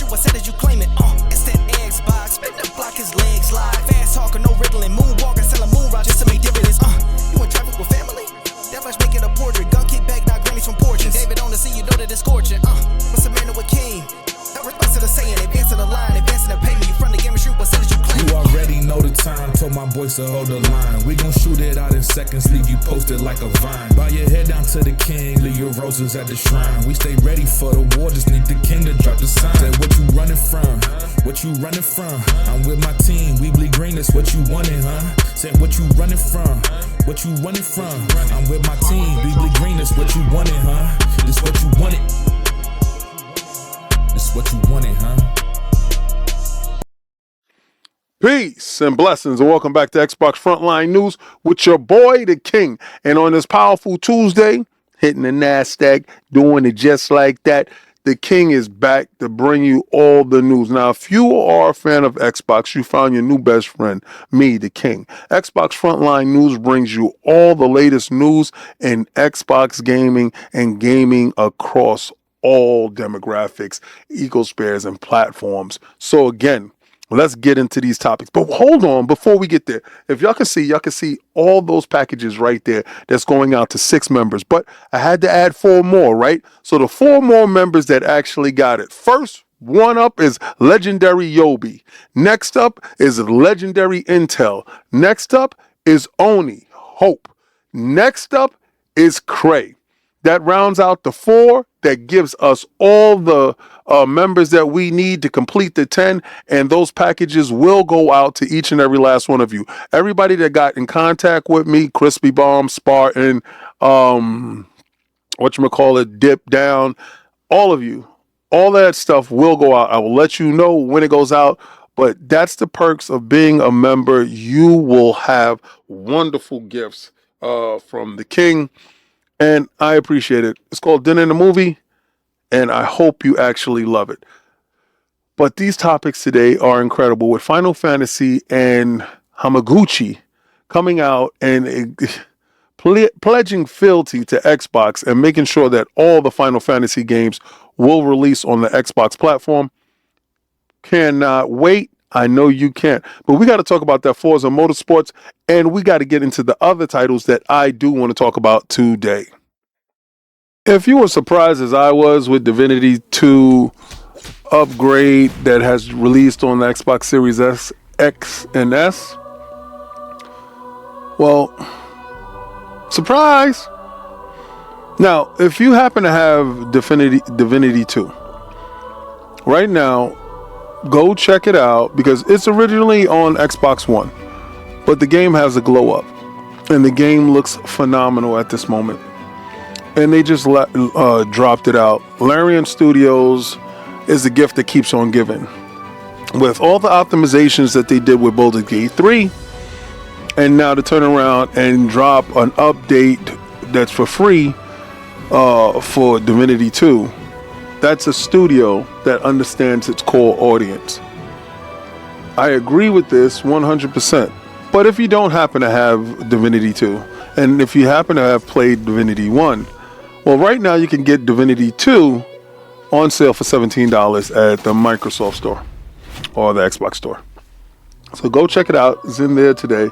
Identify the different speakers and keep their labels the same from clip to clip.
Speaker 1: shoot, what said did you claim it? It's that Xbox, spin the block, his legs slide. Fast talker, no riddling, moonwalking, selling moon rock just to make dividends. You in traffic with family? That much making a portrait. Gun kick back, not grannies from porches. David on the scene, you know that it's scorching. What's a man with king? No response to the saying, advancing the line, advancing the payment. You front the game and shoot, what said did you claim?
Speaker 2: You already know the time, told my boys to hold the line. We gon' shoot it out in seconds, leave you posted like a vine. Bow your head down to the king, leave your roses at the shrine. We stay ready for the war, just need the king to drop the sign. Say what you running from, what you running from? I'm with my team, we bleed green, that's what you wanted, huh? Say what you running from, what you running from? I'm with my team, we bleed green, that's what you wanted, huh? This what you wanted. This what you wanted, huh?
Speaker 3: Peace and blessings, and welcome back to Xbox Frontline News with your boy, the King. And on this powerful Tuesday, hitting the NASDAQ, doing it just like that, the King is back to bring you all the news. Now, if you are a fan of Xbox, you found your new best friend, me, the King. Xbox Frontline News brings you all the latest news in Xbox gaming and gaming across all demographics, ecospheres, and platforms. So again, let's get into these topics. But hold on, before we get there, if y'all can see all those packages right there that's going out to 6 members. But I had to add 4 more, right? So the 4 more members that actually got it. First one up is Legendary Yobi. Next up is Legendary Intel. Next up is Oni Hope. Next up is Cray. That rounds out the 4 that gives us all the members that we need to complete the 10, and those packages will go out to each and every last one of you. Everybody that got in contact with me, Crispy Bomb, Spartan, Dip Down, all of you, all that stuff will go out. I will let you know when it goes out, but that's the perks of being a member. You will have wonderful gifts from the King, and I appreciate it. It's called Dinner in the Movie, and I hope you actually love it. But these topics today are incredible, with Final Fantasy and Hamaguchi coming out and pledging fealty to Xbox and making sure that all the Final Fantasy games will release on the Xbox platform. Cannot wait. I know you can't. But we got to talk about that Forza Motorsports, and we got to get into the other titles that I do want to talk about today. If you were surprised as I was with Divinity 2 upgrade that has released on the Xbox Series X and S, well, surprise. Now, if you happen to have Divinity 2, right now, go check it out, because it's originally on Xbox One, but the game has a glow up, and the game looks phenomenal at this moment. And they just dropped it out. Larian Studios is the gift that keeps on giving. With all the optimizations that they did with Baldur's Gate 3, and now to turn around and drop an update that's for free for Divinity 2, that's a studio that understands its core audience. I agree with this 100%. But if you don't happen to have Divinity 2, and if you happen to have played Divinity 1, well, right now you can get Divinity 2 on sale for $17 at the Microsoft Store or the Xbox Store. So go check it out. It's in there today.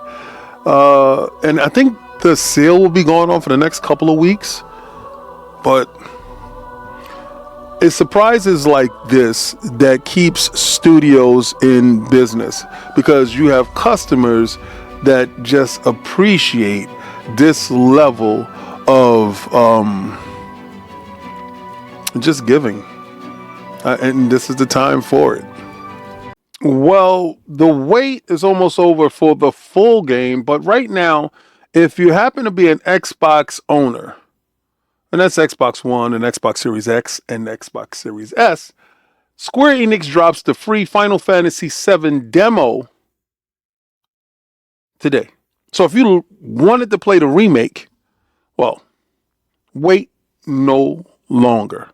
Speaker 3: And I think the sale will be going on for the next couple of weeks. But it's surprises like this that keeps studios in business, because you have customers that just appreciate this level of just giving, and this is the time for it. Well, the wait is almost over for the full game, but right now, if you happen to be an Xbox owner, and that's Xbox One and Xbox Series X and Xbox Series S, Square Enix drops the free Final Fantasy VII demo today. So if you wanted to play the remake, well, wait no longer.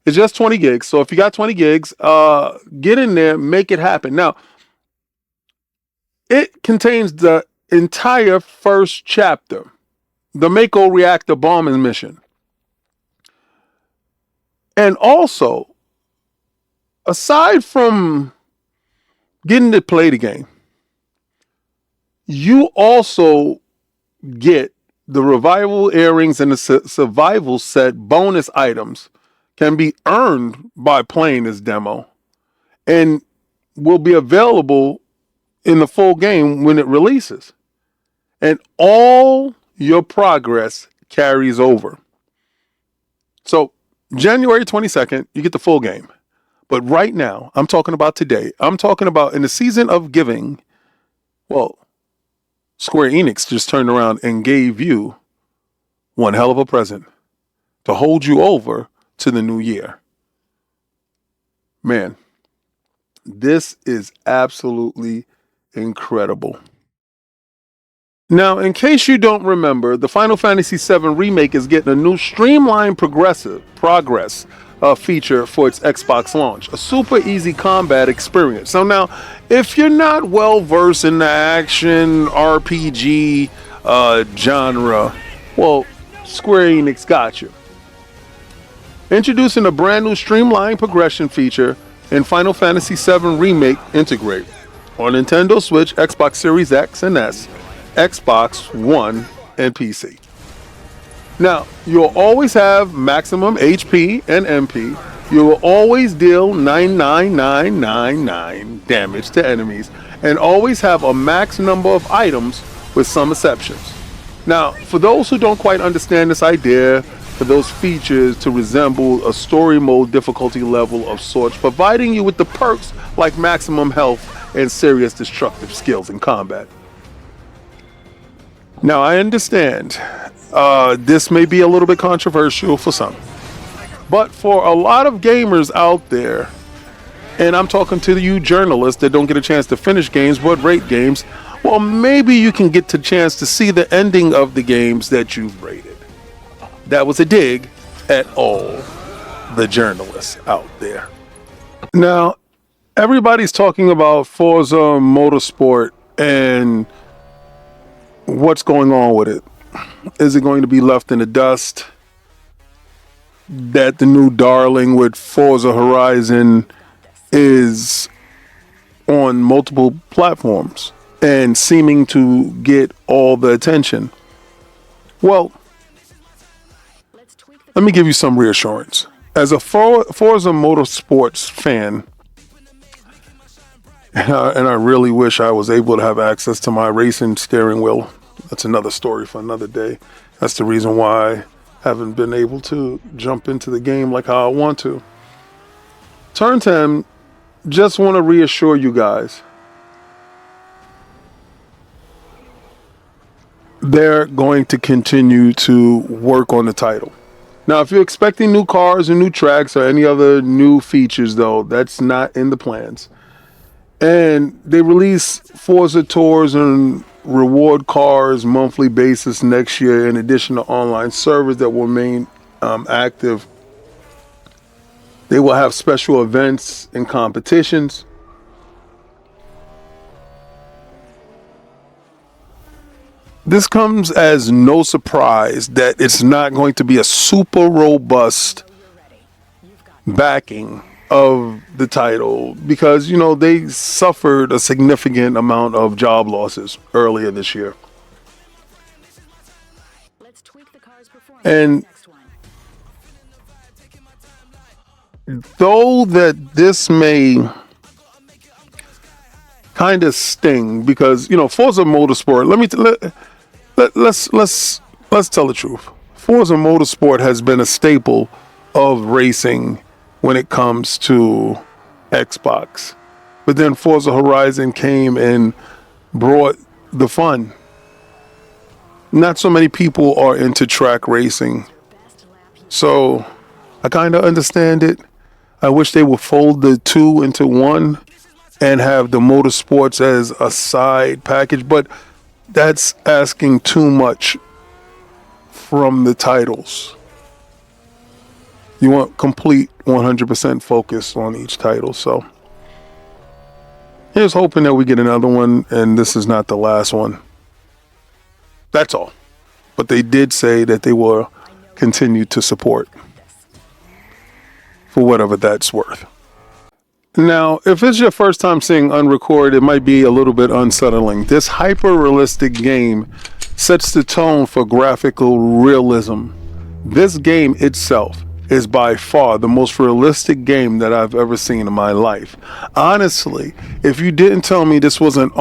Speaker 3: It's just 20 gigs. So if you got 20 gigs, get in there, make it happen. Now, it contains the entire first chapter, the Mako reactor bombing mission. And also aside from getting to play the game, you also get the revival earrings and the survival set bonus items can be earned by playing this demo and will be available in the full game when it releases. And all your progress carries over. So January 22nd, you get the full game. But right now, I'm talking about today. I'm talking about in the season of giving, well, Square Enix just turned around and gave you one hell of a present to hold you over to the new year. Man, this is absolutely incredible. Now, in case you don't remember, the Final Fantasy VII Remake is getting a new streamlined progress feature for its Xbox launch, a super easy combat experience. So now, if you're not well versed in the action RPG genre, well, Square Enix got you. Introducing a brand new streamlined progression feature in Final Fantasy VII Remake Integrate on Nintendo Switch, Xbox Series X and S, Xbox One, and PC. Now, you'll always have maximum HP and MP. You will always deal 99999 damage to enemies and always have a max number of items with some exceptions. Now, for those who don't quite understand this idea, for those features to resemble a story mode difficulty level of sorts, providing you with the perks like maximum health and serious destructive skills in combat. Now, I understand this may be a little bit controversial for some, but for a lot of gamers out there, and I'm talking to you journalists that don't get a chance to finish games but rate games, well, maybe you can get the chance to see the ending of the games that you've rated. That was a dig at all the journalists out there. Now, everybody's talking about Forza Motorsport and what's going on with it. Is it going to be left in the dust? That the new darling with Forza Horizon is on multiple platforms and seeming to get all the attention. Well, let me give you some reassurance. As a Forza Motorsports fan, and I really wish I was able to have access to my racing steering wheel. That's another story for another day. That's the reason why I haven't been able to jump into the game like how I want to. Turn 10, just want to reassure you guys. They're going to continue to work on the title. Now, if you're expecting new cars or new tracks or any other new features, though, that's not in the plans. And they release Forza Tours and reward cars monthly basis next year, in addition to online servers that will remain active. They will have special events and competitions. This comes as no surprise that it's not going to be a super robust backing of the title because, you know, they suffered a significant amount of job losses earlier this year. And though that this may kind of sting because, you know, Forza Motorsport, let's tell the truth. Forza Motorsport has been a staple of racing when it comes to Xbox. But then Forza Horizon came and brought the fun. Not so many people are into track racing. So I kind of understand it. I wish they would fold the two into one and have the motorsports as a side package, but that's asking too much from the titles. You want complete 100% focus on each title. So here's hoping that we get another one and this is not the last one. That's all. But they did say that they will continue to support for whatever that's worth. Now, if it's your first time seeing Unrecord, it might be a little bit unsettling. This hyper-realistic game sets the tone for graphical realism. This game itself is by far the most realistic game that I've ever seen in my life. Honestly, if you didn't tell me this wasn't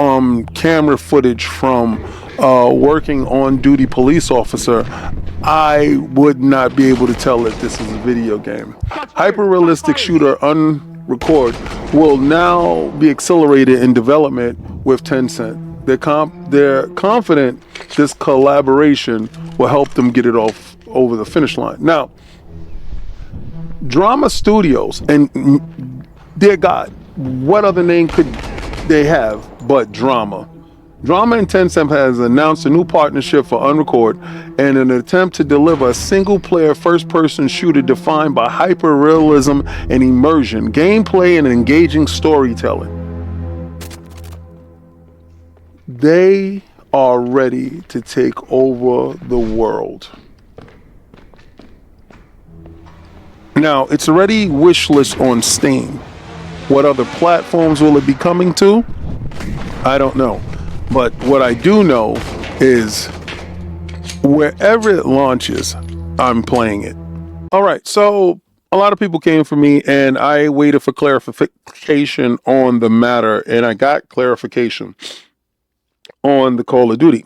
Speaker 3: camera footage from working on-duty police officer, I would not be able to tell that this is a video game. Hyper-realistic shooter Unrecord will now be accelerated in development with Tencent. They're confident this collaboration will help them get it off over the finish line. Now, Drama Studios, and dear God, what other name could they have but Drama? Drama and Tencent has announced a new partnership for Unrecord in an attempt to deliver a single-player first-person shooter defined by hyper-realism and immersion, gameplay, and engaging storytelling. They are ready to take over the world. Now, it's already wishlist on Steam. What other platforms will it be coming to? I don't know. But what I do know is wherever it launches, I'm playing it. All right, so a lot of people came for me and I waited for clarification on the matter, and I got clarification on the Call of Duty.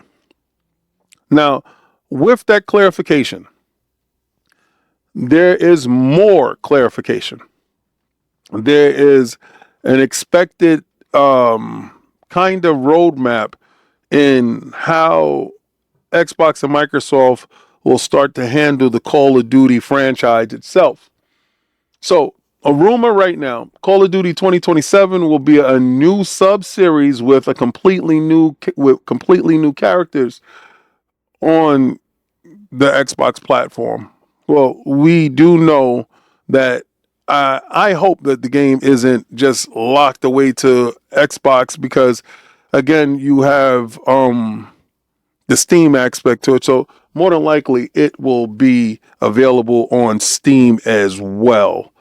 Speaker 3: Now, with that clarification, there is more clarification. There is an expected kind of roadmap in how Xbox and Microsoft will start to handle the Call of Duty franchise itself. So, a rumor right now, Call of Duty 2027 will be a new sub-series with completely new characters on the Xbox platform. Well, we do know that I hope that the game isn't just locked away to Xbox because, again, you have the Steam aspect to it. So more than likely, it will be available on Steam as well,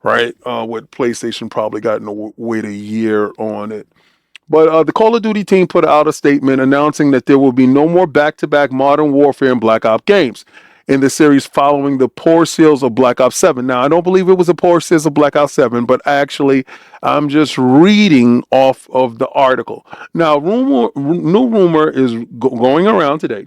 Speaker 3: right? With PlayStation probably got to wait a year on it. But the Call of Duty team put out a statement announcing that there will be no more back-to-back Modern Warfare and Black Ops games in the series following the poor sales of Black Ops 7. Now, I don't believe it was a poor sales of Black Ops 7, but actually, I'm just reading off of the article. Now, new rumor is going around today,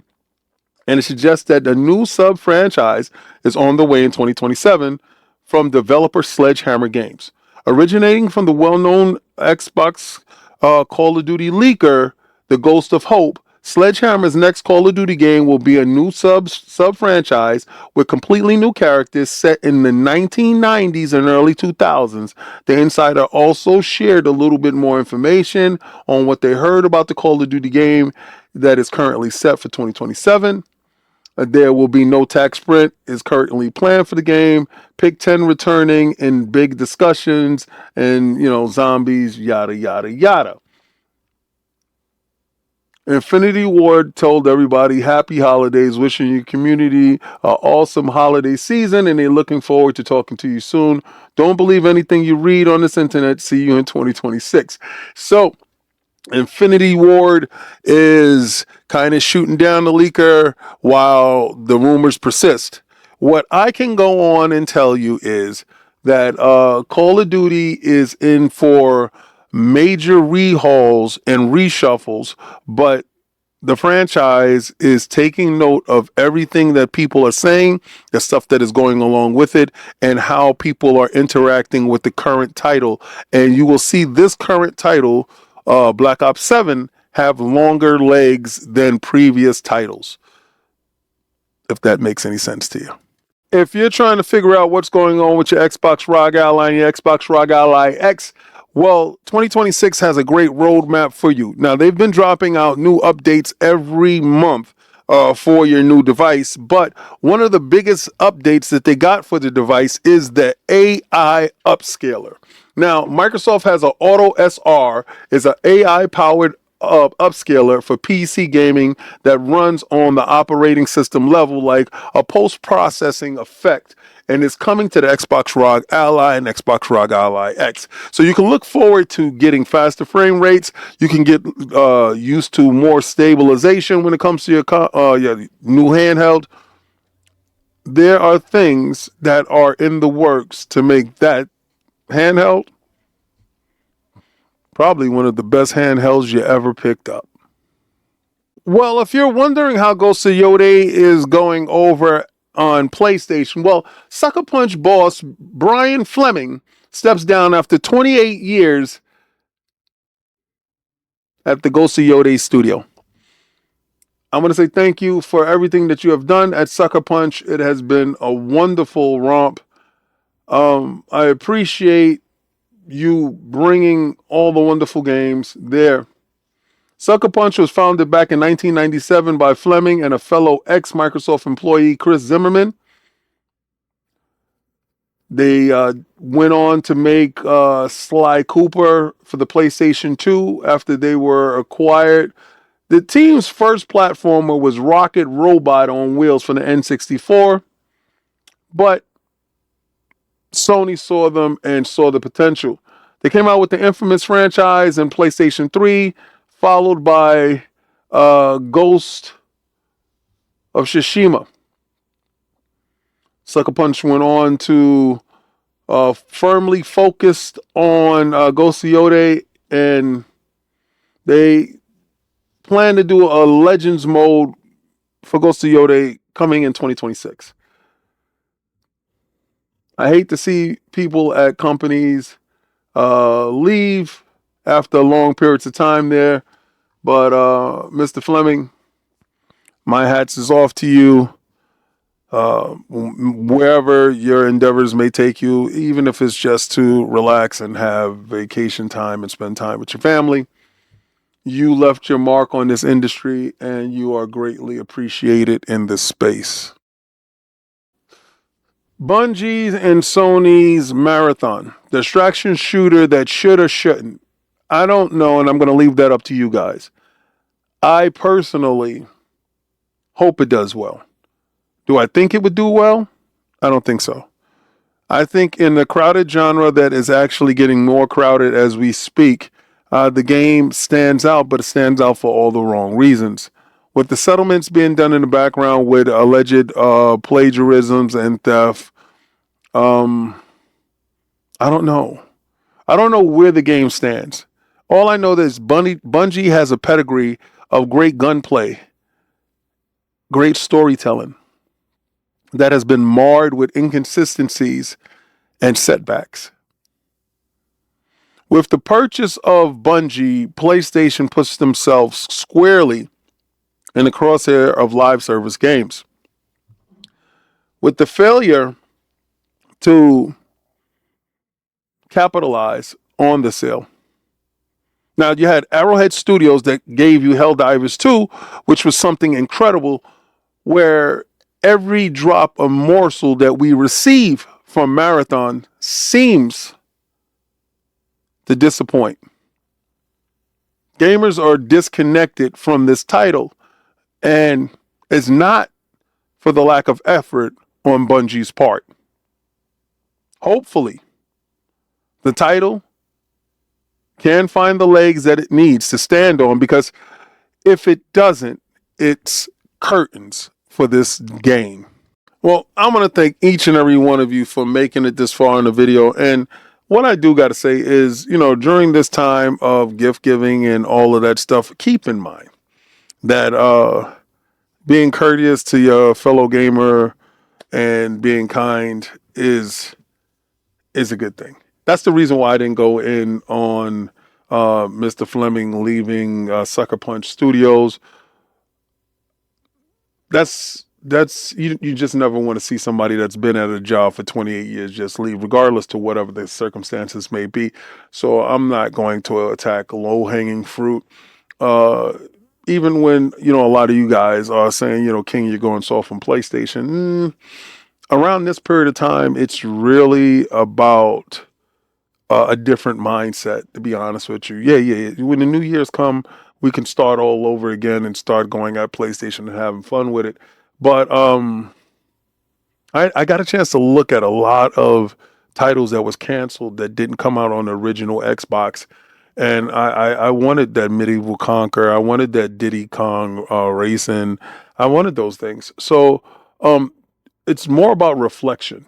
Speaker 3: and it suggests that the new sub-franchise is on the way in 2027 from developer Sledgehammer Games. Originating from the well-known Xbox Call of Duty leaker, The Ghost of Hope, Sledgehammer's next Call of Duty game will be a new sub-franchise with completely new characters set in the 1990s and early 2000s. The insider also shared a little bit more information on what they heard about the Call of Duty game that is currently set for 2027. There will be no tech sprint is currently planned for the game. Pick 10 returning in big discussions and, zombies, yada, yada, yada. Infinity Ward told everybody happy holidays, wishing your community an awesome holiday season, and they're looking forward to talking to you soon. Don't believe anything you read on this internet. See you in 2026. So, Infinity Ward is kind of shooting down the leaker while the rumors persist. What I can go on and tell you is that Call of Duty is in for major rehauls and reshuffles, but the franchise is taking note of everything that people are saying, the stuff that is going along with it, and how people are interacting with the current title. And you will see this current title, Black Ops 7, have longer legs than previous titles, if that makes any sense to you. If you're trying to figure out what's going on with your Xbox ROG Ally and your Xbox ROG Ally X, well, 2026 has a great roadmap for you. Now, they've been dropping out new updates every month for your new device, but one of the biggest updates that they got for the device is the AI upscaler. Now, Microsoft has an Auto SR, is an AI-powered upscaler for PC gaming that runs on the operating system level, like a post-processing effect, and it's coming to the Xbox ROG Ally and Xbox ROG Ally X. So you can look forward to getting faster frame rates. You can get used to more stabilization when it comes to your new handheld. There are things that are in the works to make that handheld probably one of the best handhelds you ever picked up. Well, if you're wondering how Ghost of Yode is going over on PlayStation, well, Sucker Punch boss Brian Fleming steps down after 28 years at the Ghost of Yode studio. I want to say thank you for everything that you have done at Sucker Punch. It has been a wonderful romp. I appreciate you bringing all the wonderful games there. Sucker Punch was founded back in 1997 by Fleming and a fellow ex-Microsoft employee, Chris Zimmerman. They went on to make Sly Cooper for the PlayStation 2 after they were acquired. The team's first platformer was Rocket Robot on wheels for the N64, but Sony saw them and saw the potential. They came out with the infamous franchise in PlayStation 3, followed by Ghost of Tsushima. Sucker Punch went on to firmly focused on Ghost of Yode, and they plan to do a Legends mode for Ghost of Yode coming in 2026. I hate to see people at companies leave after long periods of time there, but Mr. Fleming, my hats is off to you. Wherever your endeavors may take you, even if it's just to relax and have vacation time and spend time with your family, you left your mark on this industry and you are greatly appreciated in this space. Bungie's and Sony's Marathon, distraction shooter that should or shouldn't. I don't know, and I'm going to leave that up to you guys. I personally hope it does well. Do I think it would do well? I don't think so. I think in the crowded genre that is actually getting more crowded as we speak, the game stands out, but it stands out for all the wrong reasons. With the settlements being done in the background with alleged plagiarisms and theft, I don't know. I don't know where the game stands. All I know is Bungie has a pedigree of great gunplay, great storytelling that has been marred with inconsistencies and setbacks. With the purchase of Bungie, PlayStation puts themselves squarely in the crosshair of live service games. With the failure to capitalize on the sale. Now, you had Arrowhead Studios that gave you Helldivers 2, which was something incredible, where every drop of morsel that we receive from Marathon seems to disappoint. Gamers are disconnected from this title, and it's not for the lack of effort on Bungie's part. Hopefully, the title can find the legs that it needs to stand on, because if it doesn't, it's curtains for this game. Well, I'm going to thank each and every one of you for making it this far in the video. And what I do got to say is, during this time of gift giving and all of that stuff, keep in mind that being courteous to your fellow gamer and being kind is a good thing. That's the reason why I didn't go in on Mr. Fleming leaving Sucker Punch Studios. That's you just never want to see somebody that's been at a job for 28 years just leave, regardless to whatever the circumstances may be. So I'm not going to attack low-hanging fruit. Even when, a lot of you guys are saying, King, you're going soft on PlayStation. Around this period of time, it's really about a different mindset, to be honest with you. Yeah. When the New Year's come, we can start all over again and start going at PlayStation and having fun with it. But I got a chance to look at a lot of titles that was canceled that didn't come out on the original Xbox. And I wanted that Medieval Conquer. I wanted that Diddy Kong Racing. I wanted those things. So it's more about reflection.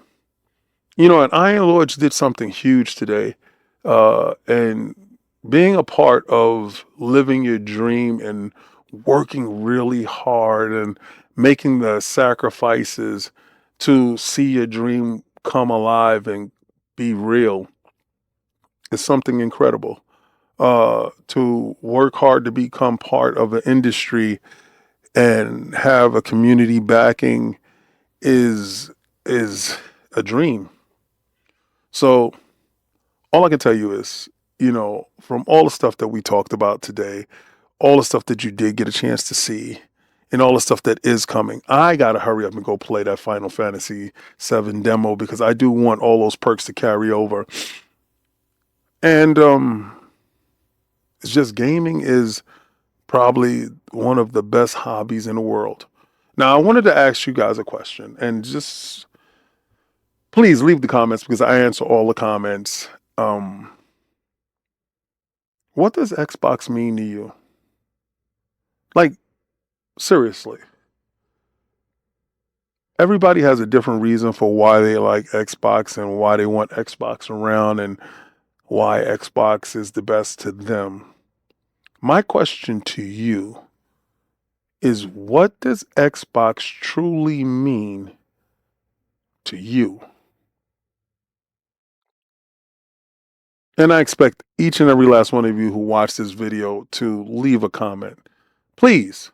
Speaker 3: You know, and Iron Lords did something huge today. And being a part of living your dream and working really hard and making the sacrifices to see your dream come alive and be real is something incredible. To work hard to become part of an industry and have a community backing is a dream. So all I can tell you is, you know, from all the stuff that we talked about today, all the stuff that you did get a chance to see, and all the stuff that is coming, I gotta hurry up and go play that Final Fantasy VII demo because I do want all those perks to carry over. And it's just gaming is probably one of the best hobbies in the world. Now, I wanted to ask you guys a question, and just please leave the comments because I answer all the comments. What does Xbox mean to you? Like, seriously. Everybody has a different reason for why they like Xbox and why they want Xbox around and why Xbox is the best to them. My question to you is, what does Xbox truly mean to you? And I expect each and every last one of you who watch this video to leave a comment. Please.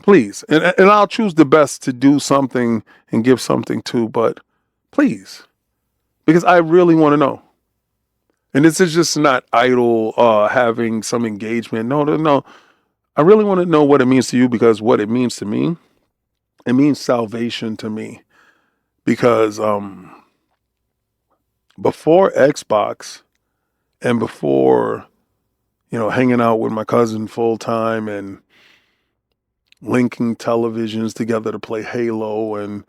Speaker 3: Please. And I'll choose the best to do something and give something to, but please. Because I really want to know. And this is just not idle having some engagement. No. I really want to know what it means to you, because what it means to me, it means salvation to me. Because before Xbox and before, you know, hanging out with my cousin full time and linking televisions together to play Halo and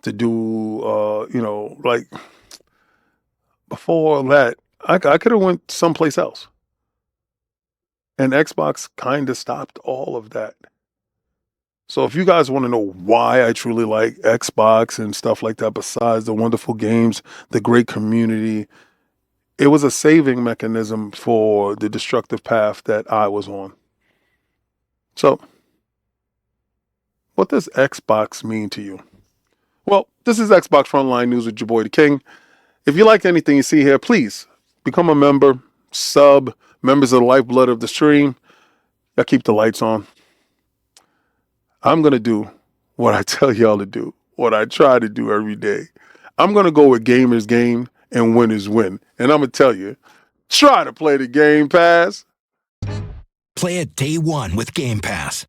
Speaker 3: to do, you know, like before that, I could have went someplace else. And Xbox kind of stopped all of that. So if you guys want to know why I truly like Xbox and stuff like that, besides the wonderful games, the great community, it was a saving mechanism for the destructive path that I was on. So what does Xbox mean to you? Well, this is Xbox Frontline News with your boy, The King. If you like anything you see here, please become a member, sub, members of the lifeblood of the stream. I keep the lights on. I'm going to do what I tell y'all to do, what I try to do every day. I'm going to go with gamers game and winners win. And I'm going to tell you, try to play the Game Pass.
Speaker 1: Play it day one with Game Pass.